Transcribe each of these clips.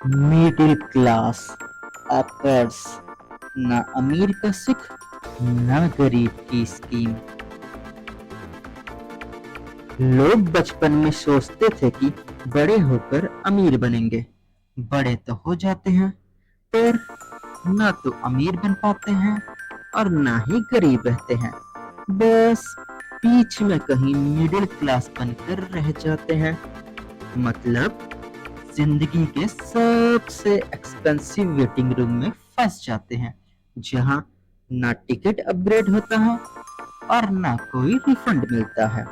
Middle class uppers, ना अमीर का सुख ना गरीब की स्कीम। लोग बचपन में सोचते थे कि बड़े होकर अमीर बनेंगे। बड़े तो हो जाते हैं, पर ना तो अमीर बन पाते हैं और ना ही गरीब रहते हैं। बस बीच में कहीं मिडिल क्लास बनकर रह जाते हैं। मतलब जिंदगी के सबसे एक्सपेंसिव वेटिंग रूम में फंस जाते हैं, जहां ना टिकट अपग्रेड होता है और ना कोई रिफंड मिलता है।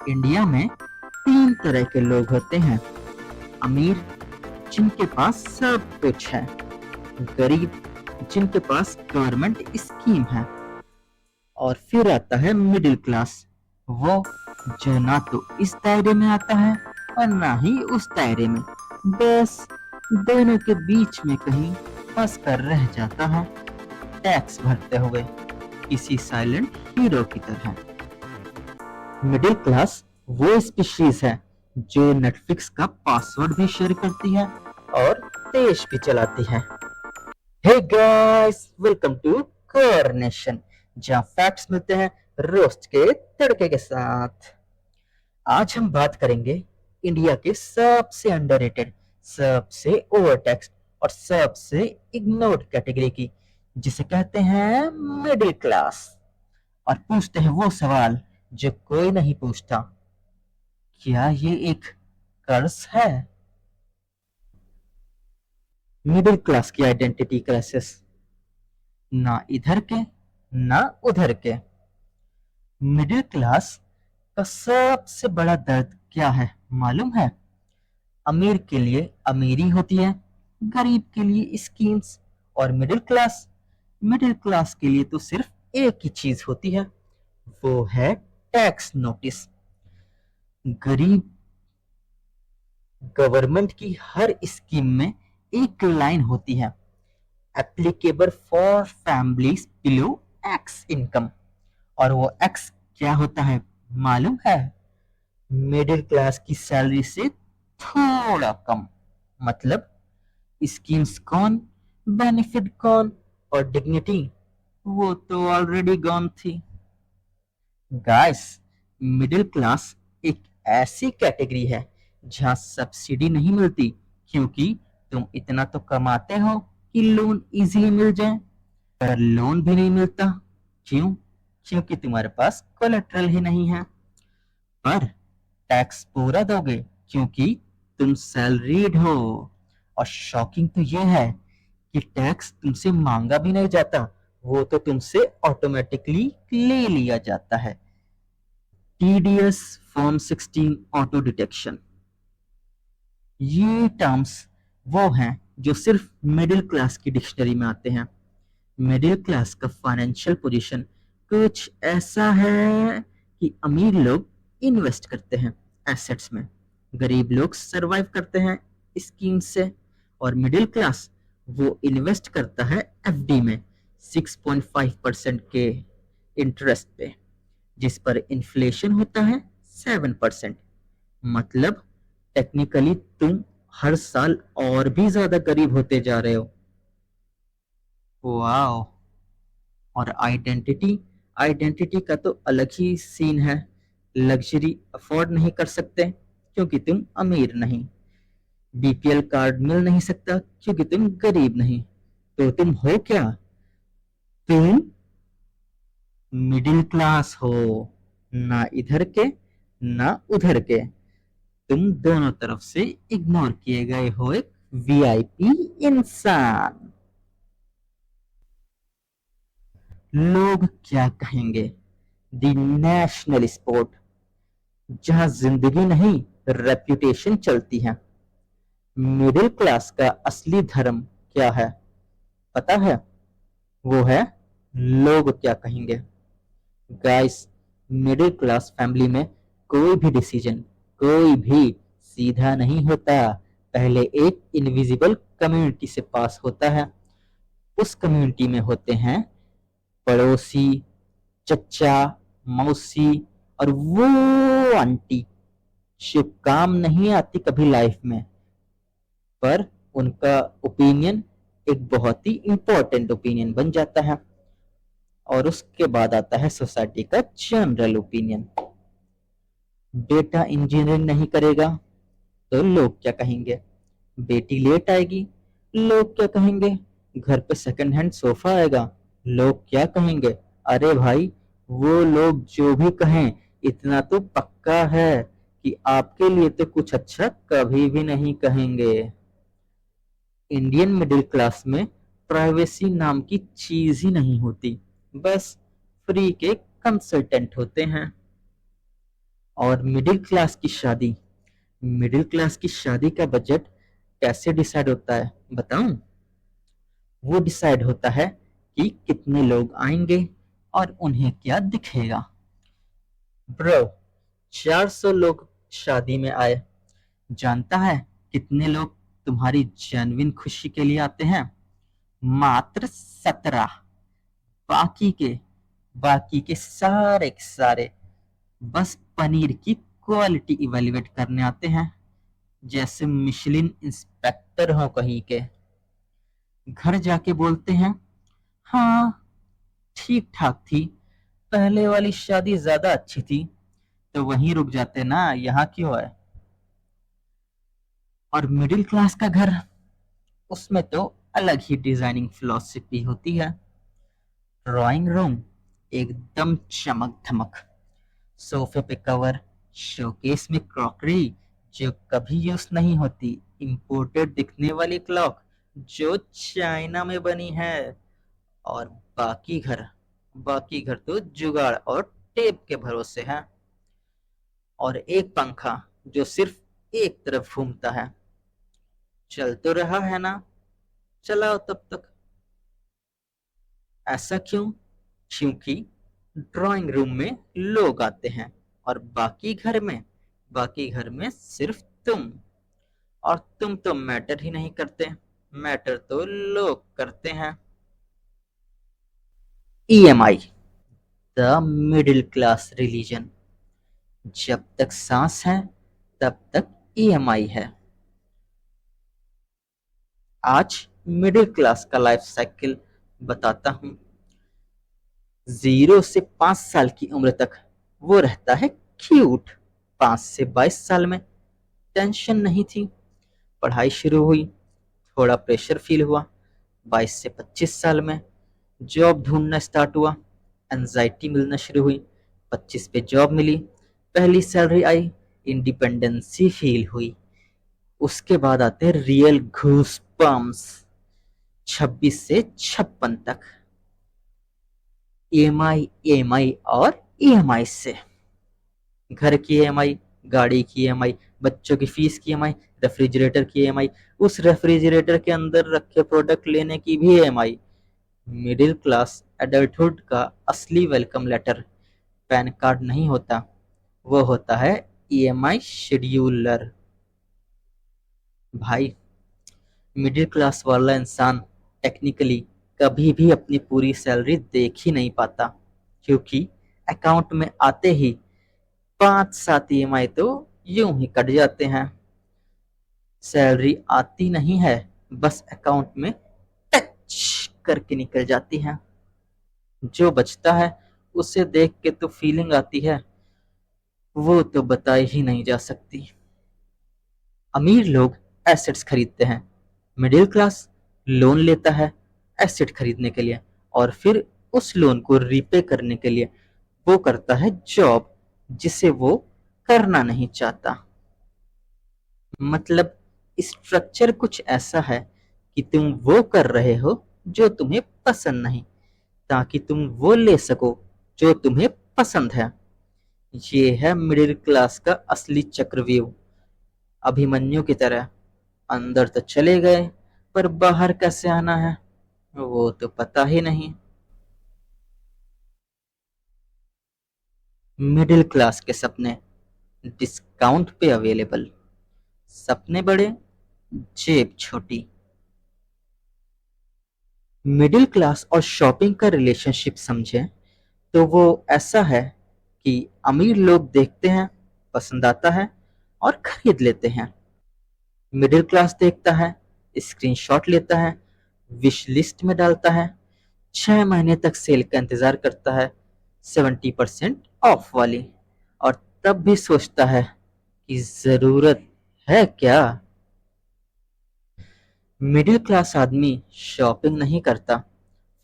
इंडिया में तीन तरह के लोग होते हैं: अमीर जिनके पास सब कुछ है, गरीब जिनके पास गवर्नमेंट स्कीम है, और फिर आता है मिडिल क्लास, वो जो ना तो इस दायरे में आता है और ना ही उस दायरे में, बस दोनों के बीच में कहीं फंस कर रह जाता है, टैक्स भरते हुए किसी साइलेंट हीरो की तरह। मिडिल क्लास वो स्पीशीज है जो नेटफ्लिक्स का पासवर्ड भी शेयर करती है और देश भी चलाती है। हे गाइस, वेलकम टू कोरनेशन, जहां फैक्ट्स मिलते हैं रोस्ट के तड़के के साथ। आज हम बात करेंगे इंडिया के सबसे अंडररेटेड, सबसे ओवरटैक्स्ड और सबसे इग्नोर्ड कैटेगरी की, जिसे कहते हैं मिडिल क्लास। और पूछते हैं वो सवाल जो कोई नहीं पूछता: क्या ये एक कर्ज है? मिडिल क्लास की आइडेंटिटी क्राइसिस। ना इधर के ना उधर के। मिडिल क्लास का सबसे बड़ा दर्द क्या है मालूम है? अमीर के लिए अमीरी होती है, गरीब के लिए स्कीम्स, और मिडिल क्लास के लिए तो सिर्फ एक ही चीज होती है, वो है टैक्स नोटिस। गरीब गवर्नमेंट की हर स्कीम में एक लाइन होती है: applicable for families below x income. और वो एक्स क्या होता है मालूम है? मिडिल क्लास की सैलरी से थोड़ा कम। मतलब स्कीम्स कौन, बेनिफिट कौन, और डिग्निटी वो तो ऑलरेडी गॉन थी। गाइस, मिडिल क्लास एक ऐसी कैटेगरी है जहां सब्सिडी नहीं मिलती, क्योंकि तुम इतना तो कमाते हो कि लोन इजीली मिल जाए, पर लोन भी नहीं मिलता। क्यों? क्योंकि तुम्हारे पास कोलेटरल ही नहीं है। पर टैक्स पूरा दोगे क्योंकि तुम सैलरीड हो। और शॉकिंग तो ये है कि टैक्स तुमसे मांगा भी नहीं जाता, वो तो तुमसे ऑटोमेटिकली ले लिया जाता है। टीडीएस फॉर्म 16 ऑटो डिटेक्शन, ये टर्म्स वो हैं जो सिर्फ मिडिल क्लास की डिक्शनरी में आते हैं। मिडिल क्लास का फाइनेंशियल पोजीशन कुछ ऐसा है कि अमीर लोग इन्वेस्ट करते हैं एसेट्स में, गरीब लोग सरवाइव करते हैं स्कीम से, और मिडिल क्लास वो इन्वेस्ट करता है एफडी में 6.5% के इंटरेस्ट पे, जिस पर इन्फ्लेशन होता है 7%। मतलब टेक्निकली तुम हर साल और भी ज्यादा गरीब होते जा रहे हो। वाओ। और आइडेंटिटी, आइडेंटिटी का तो अलग ही सीन है। लग्जरी अफोर्ड नहीं कर सकते क्योंकि तुम अमीर नहीं, बीपीएल कार्ड मिल नहीं सकता क्योंकि तुम गरीब नहीं। तो तुम हो क्या? तुम मिडिल क्लास हो, ना इधर के ना उधर के। तुम दोनों तरफ से इग्नोर किए गए हो एक वीआईपी इंसान। लोग क्या कहेंगे, द नेशनल स्पोर्ट, जहां जिंदगी नहीं रेप्यूटेशन चलती है। मिडिल क्लास का असली धर्म क्या है पता है? वो है लोग क्या कहेंगे। गाइस, मिडिल क्लास फैमिली में कोई भी डिसीजन, कोई भी सीधा नहीं होता, पहले एक इनविजिबल कम्युनिटी से पास होता है। उस कम्युनिटी में होते हैं पड़ोसी, चचा, मौसी, और वो आंटी जो काम नहीं आती कभी लाइफ में, पर उनका ओपिनियन एक बहुत ही इम्पोर्टेंट ओपिनियन बन जाता है। और उसके बाद आता है सोसाइटी का जनरल ओपिनियन। बेटा इंजीनियरिंग नहीं करेगा तो लोग क्या कहेंगे? बेटी लेट आएगी, लोग क्या कहेंगे? घर पे सेकंड हैंड सोफा आएगा, लोग क्या कहेंगे? अरे भाई, वो लोग जो भी कहें, इतना तो पक्का है कि आपके लिए तो कुछ अच्छा कभी भी नहीं कहेंगे। इंडियन मिडिल क्लास में प्राइवेसी नाम की चीज ही नहीं होती, बस फ्री के कंसल्टेंट होते हैं। और मिडिल क्लास की शादी का बजट कैसे डिसाइड होता है बताऊं? वो डिसाइड होता है कि कितने लोग आएंगे और उन्हें क्या दिखेगा। ब्रो, 400 लोग शादी में आए, जानता है कितने लोग तुम्हारी जेन्युइन खुशी के लिए आते हैं? मात्र 17। बाकी के बाकी के सारे के सारे बस पनीर की क्वालिटी इवेल्युएट करने आते हैं, जैसे मिशलिन इंस्पेक्टर हो कहीं के। घर जाके बोलते हैं, हाँ, ठीक ठाक थी, पहले वाली शादी ज्यादा अच्छी थी। तो वहीं रुक जाते ना, यहाँ क्यों है? और मिडिल क्लास का घर, उसमें तो अलग ही डिजाइनिंग फिलॉसफी होती है। ड्राइंग रूम एकदम चमक धमक, सोफे पे कवर, शोकेस में क्रॉकरी जो कभी यूज नहीं होती, इंपोर्टेड दिखने वाली क्लॉक जो चाइना में बनी है। और बाकी घर बाकी घर तो जुगाड़ और टेप के भरोसे है। और एक पंखा जो सिर्फ एक तरफ घूमता है। चल तो रहा है ना, चलाओ तब तक। ऐसा क्यों? क्योंकि ड्राइंग रूम में लोग आते हैं और बाकी घर में सिर्फ तुम। और तुम तो मैटर ही नहीं करते, मैटर तो लोग करते हैं। EMI, the middle class religion. जब तक सांस है तब तक ईएमआई है। आज मिडिल क्लास का लाइफ साइकिल बताता हूँ। 0 से 5 साल की उम्र तक वो रहता है क्यूट। 5 से 22 साल में टेंशन नहीं थी, पढ़ाई शुरू हुई, थोड़ा प्रेशर फील हुआ। 22 से 25 साल में जॉब ढूंढना स्टार्ट हुआ, एंजाइटी मिलना शुरू हुई। 25 पे जॉब मिली, पहली सैलरी आई, इंडिपेंडेंसी फील हुई। उसके बाद आते रियल घूस पम्प्स, 26 से 56 तक। ईएमआई, ईएमआई और ईएमआई से घर की ईएमआई, गाड़ी की ईएमआई, बच्चों की फीस की ईएमआई, रेफ्रिजरेटर की ईएमआई, उस रेफ्रिजरेटर के अंदर रखे प्रोडक्ट लेने की भी ईएमआई। मिडिल क्लास एडल्टहुड का असली वेलकम लेटर पैन कार्ड नहीं होता, वो होता है ईएमआई शेड्यूलर। भाई, मिडिल क्लास वाला इंसान टेक्निकली कभी भी अपनी पूरी सैलरी देख ही नहीं पाता, क्योंकि अकाउंट में आते ही 5-7 ईएमआई तो यूं ही कट जाते हैं। सैलरी आती नहीं है, बस अकाउंट में टच करके निकल जाती है। जो बचता है उसे देख के तो फीलिंग आती है, वो तो बताई ही नहीं जा सकती। अमीर लोग एसेट्स खरीदते हैं, मिडिल क्लास लोन लेता है एसेट खरीदने के लिए, और फिर उस लोन को रीपे करने के लिए वो करता है जॉब जिसे वो करना नहीं चाहता। मतलब स्ट्रक्चर कुछ ऐसा है कि तुम वो कर रहे हो जो तुम्हें पसंद नहीं, ताकि तुम वो ले सको जो तुम्हें पसंद है। ये है मिडिल क्लास का असली चक्रव्यूह। अभिमन्यु की तरह अंदर तो चले गए, पर बाहर कैसे आना है वो तो पता ही नहीं। मिडिल क्लास के सपने डिस्काउंट पे अवेलेबल। सपने बड़े, जेब छोटी। मिडिल क्लास और शॉपिंग का रिलेशनशिप समझें तो वो ऐसा है कि अमीर लोग देखते हैं, पसंद आता है और खरीद लेते हैं। मिडिल क्लास देखता है, स्क्रीनशॉट लेता है, विश लिस्ट में डालता है, 6 महीने तक सेल का इंतजार करता है, 70% ऑफ वाली, और तब भी सोचता है कि जरूरत है क्या। मिडिल क्लास आदमी शॉपिंग नहीं करता,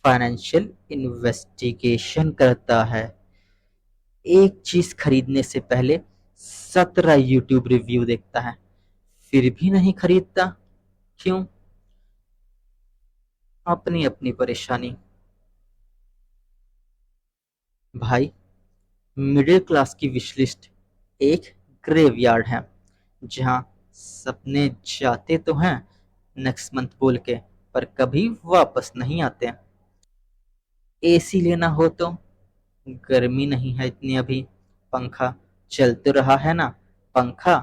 फाइनेंशियल इन्वेस्टिगेशन करता है। एक चीज खरीदने से पहले 17 यूट्यूब रिव्यू देखता है, फिर भी नहीं खरीदता। क्यों? अपनी अपनी परेशानी। भाई, मिडिल क्लास की विश लिस्ट एक ग्रेवयार्ड है, जहां सपने जाते तो हैं नेक्स्ट मंथ बोल के, पर कभी वापस नहीं आते। एसी लेना हो तो गर्मी नहीं है इतनी अभी, पंखा चल तो रहा है ना, पंखा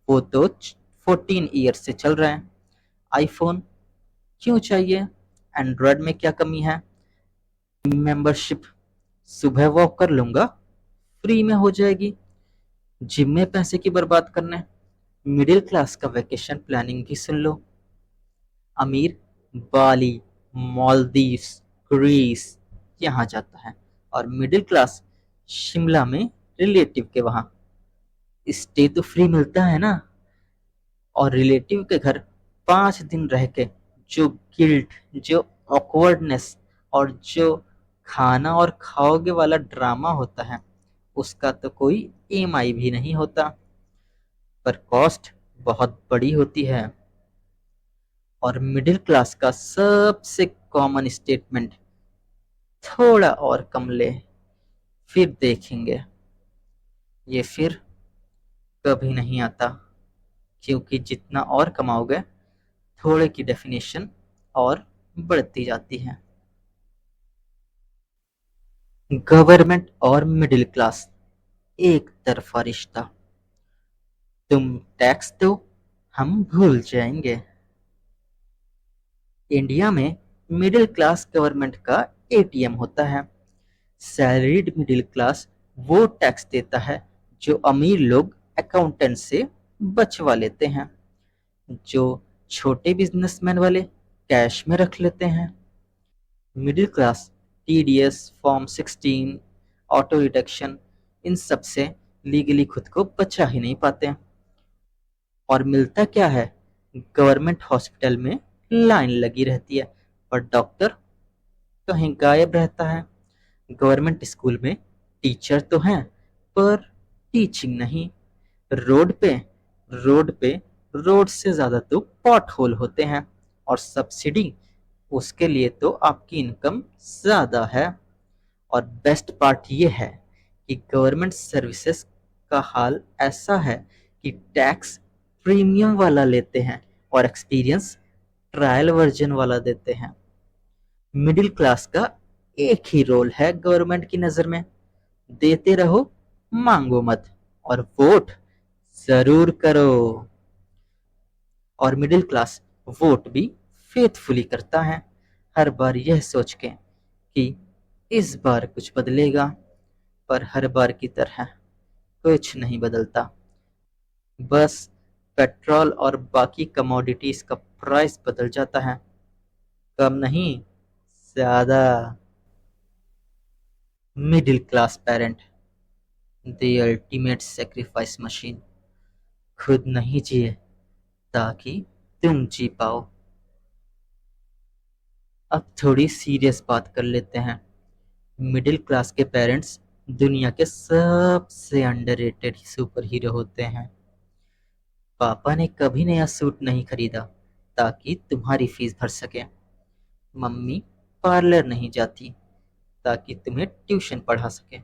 वो तो 14 ईयर से चल रहा है। आईफोन क्यों चाहिए? एंड्रॉयड में क्या कमी है? मेंबरशिप सुबह वॉक कर लूंगा, फ्री में हो जाएगी। जिम में पैसे की बर्बाद करने। मिडिल क्लास का वेकेशन प्लानिंग भी सुन लो। अमीर बाली, मालदीव्स, ग्रीस यहाँ जाता है, और मिडिल क्लास शिमला में रिलेटिव के वहां। स्टे तो फ्री मिलता है ना, और रिलेटिव के घर 5 दिन रह के जो गिल्ट, जो ऑकवर्डनेस, और जो खाना और खाओगे वाला ड्रामा होता है, उसका तो कोई ईएमआई भी नहीं होता। पर कॉस्ट बहुत बड़ी होती है। और मिडिल क्लास का सबसे कॉमन स्टेटमेंट, थोड़ा और कम ले, फिर देखेंगे। ये फिर कभी नहीं आता, क्योंकि जितना और कमाओगे, थोड़े की डेफिनेशन और बढ़ती जाती है। गवर्नमेंट और मिडिल क्लास एक तरफा रिश्ता। तुम टैक्स दो, हम भूल जाएंगे। इंडिया में मिडिल क्लास गवर्नमेंट का एटीएम होता है। सैलरीड मिडिल क्लास वो टैक्स देता है जो अमीर लोग अकाउंटेंट से बचवा लेते हैं, जो छोटे बिजनेसमैन वाले कैश में रख लेते हैं। Middle class TDS, form 16, auto deduction, इन सब से लीगली खुद को बचा ही नहीं पाते। और मिलता क्या है? गवर्नमेंट हॉस्पिटल में लाइन लगी रहती है, पर डॉक्टर कहीं गायब रहता है। गवर्नमेंट स्कूल में टीचर तो हैं, पर टीचिंग नहीं। रोड पे रोड पे रोड से ज्यादा तो पॉट होल होते हैं, और सब्सिडी उसके लिए तो आपकी इनकम ज्यादा है। और बेस्ट पार्ट ये है कि गवर्नमेंट सर्विसेज का हाल ऐसा है कि टैक्स प्रीमियम वाला लेते हैं और एक्सपीरियंस ट्रायल वर्जन वाला देते हैं। मिडिल क्लास का एक ही रोल है गवर्नमेंट की नजर में, देते रहो, मांगो मत, और वोट जरूर करो। और मिडिल क्लास वोट भी फेथफुली करता है, हर बार यह सोच के कि इस बार कुछ बदलेगा, पर हर बार की तरह कुछ नहीं बदलता। बस पेट्रोल और बाकी कमोडिटीज का प्राइस बदल जाता है, कम नहीं, ज्यादा। Middle class parent, the ultimate sacrifice machine, खुद नहीं जिए ताकि तुम जी पाओ। अब थोड़ी सीरियस बात कर लेते हैं। मिडिल क्लास के पेरेंट्स दुनिया के सबसे अंडररेटेड सुपर हीरो होते हैं। पापा ने कभी नया सूट नहीं खरीदा ताकि तुम्हारी फीस भर सके। मम्मी पार्लर नहीं जाती ताकि तुम्हें ट्यूशन पढ़ा सके।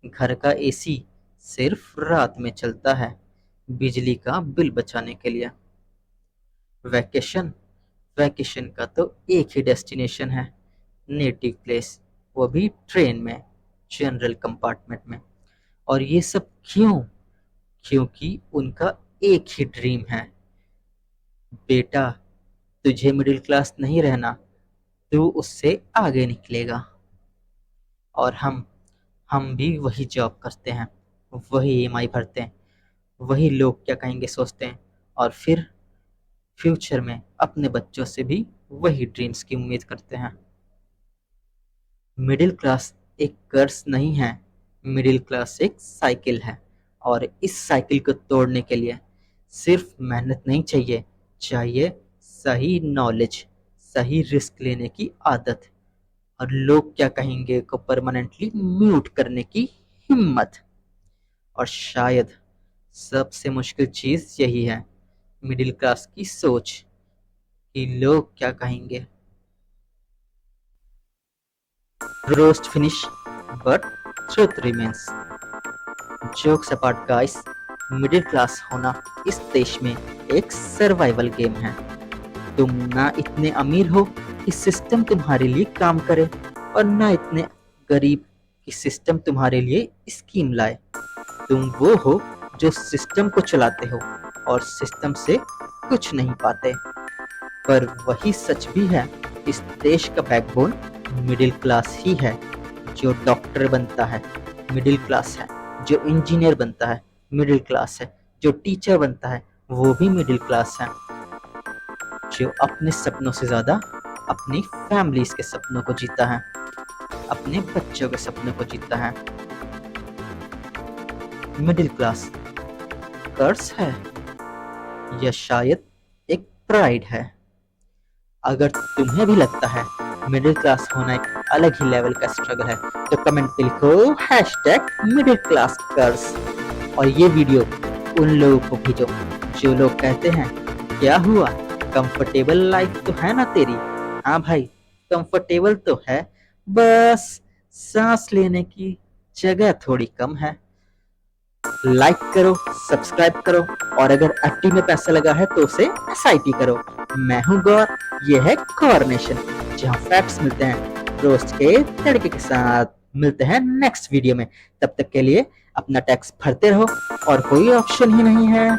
घर का एसी सिर्फ रात में चलता है, बिजली का बिल बचाने के लिए। वैकेशन वैकेशन का तो एक ही डेस्टिनेशन है, नेटिव प्लेस, वो भी ट्रेन में, जनरल कंपार्टमेंट में। और ये सब क्यों? क्योंकि उनका एक ही ड्रीम है, बेटा तुझे मिडिल क्लास नहीं रहना, तू उससे आगे निकलेगा। और हम भी वही जॉब करते हैं, वही ईएमआई भरते हैं, वही लोग क्या कहेंगे सोचते हैं, और फिर फ्यूचर में अपने बच्चों से भी वही ड्रीम्स की उम्मीद करते हैं। मिडिल क्लास एक कर्ज नहीं है, मिडिल क्लास एक साइकिल है, और इस साइकिल को तोड़ने के लिए सिर्फ मेहनत नहीं चाहिए, चाहिए सही नॉलेज, सही रिस्क लेने की आदत, और लोग क्या कहेंगे को परमानेंटली म्यूट करने की हिम्मत। और शायद सबसे मुश्किल चीज यही है, मिडिल क्लास की सोच कि लोग क्या कहेंगे। Roast finish but truth remains. Jokes apart guys, middle class होना इस देश में एक सर्वाइवल गेम है। तुम ना इतने अमीर हो कि सिस्टम तुम्हारे लिए काम करे, और ना इतने गरीब कि सिस्टम तुम्हारे लिए स्कीम लाए। तुम वो हो जो सिस्टम को चलाते हो और सिस्टम से कुछ नहीं पाते। पर वही सच भी है, इस देश का बैकबोन मिडिल क्लास ही है। जो डॉक्टर बनता है मिडिल क्लास है, जो इंजीनियर बनता है मिडिल क्लास है, जो टीचर बनता है वो भी मिडिल क्लास है, जो अपने सपनों से ज्यादा अपनी फैमिलीज के सपनों को जीता है, अपने बच्चों के सपनों को जीता है। मिडिल क्लास कर्ज है या शायद एक प्राइड है? अगर तुम्हें भी लगता है मिडिल क्लास होना एक अलग ही लेवल का स्ट्रगल है, तो कमेंट पे लिखो मिडिल क्लास कर्ज। और ये वीडियो उन लोगों को भेजो जो लोग कहते हैं क्या हुआ, कंफर्टेबल लाइफ तो है ना तेरी। हाँ भाई, कंफर्टेबल तो है, बस सांस लेने की जगह थोड़ी कम है। लाइक करो, सब्सक्राइब करो, और अगर एफडी में पैसा लगा है तो उसे एसआईपी करो। मैं हूं गौर, ये है गौर नेशन, जहां फैक्ट्स मिलते हैं रोस्ट के तड़के के साथ। मिलते हैं नेक्स्ट वीडियो में, तब तक के लिए अपना टैक्स भरते रहो और कोई ऑप्शन ही नहीं है।